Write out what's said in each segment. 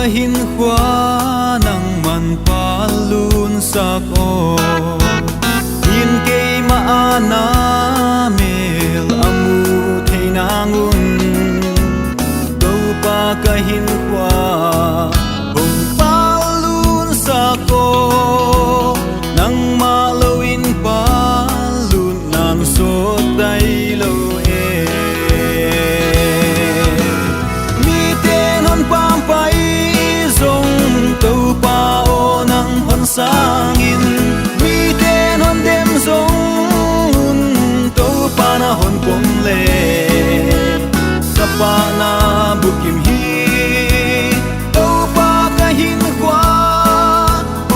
kahin khóa nang man palun sako in kay maana mel amu thay nangun đâu pa kahin khóa hong palun sako nang malawin palun nang so tay lo sangin mi ten hon dem zong to panahon pom le kapa na bukim hi to pa kahin kwa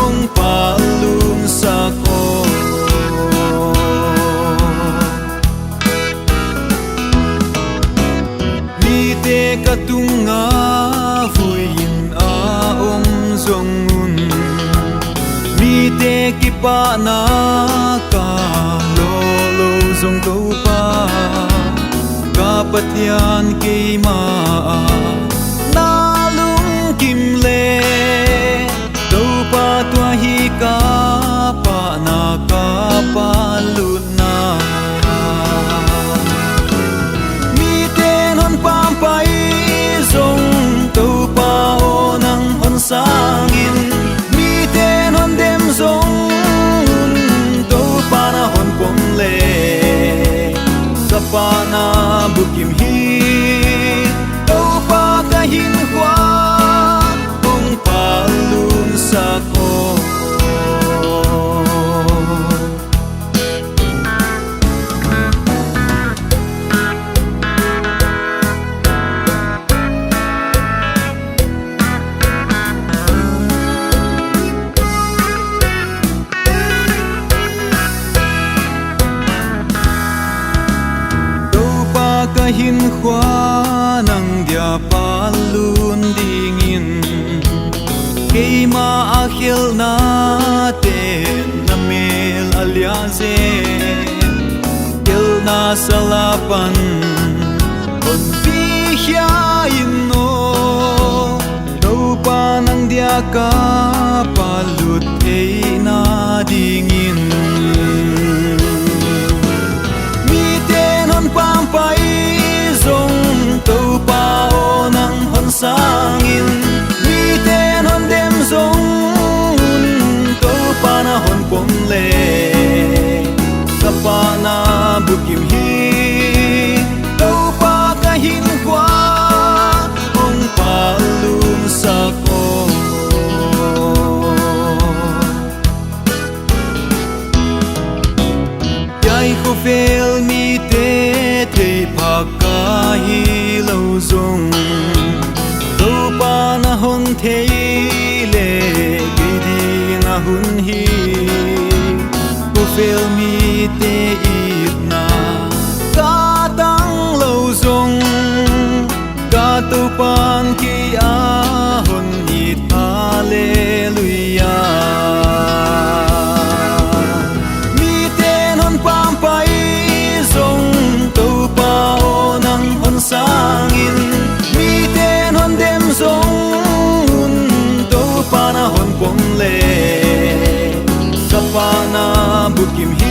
ong palun sako mi te katunga vuin a om zong te kipa na ka lolo zong to pa kapatyan kay ma na lung kim le to pa tua hi ka pa na ka palut na mi te non pampai zong to pa o nang hon sangin pana bukim hi to pa kahin kwa ong palun sako kahin khóa nang dia palun dingin kay maakhil na ten na mel aliaze il na salapan on bihiyain no do pa nang dia ka palut ay na dingin mi tenon pampai sangin mi ten hon dem zong to panahon pom le kapa na bukim hi to pa kahin kwa ong palun sako yai ko fel mi te te pakahi lo zong panahon theile gidi nga hun hi ko fel mi te itna ka tang lo zong ka to pan ki a hon it hallelujah mi te non pampai zong to pa o nang hon sangin mi te non dem zong to panahon pom le kapa na bukim hi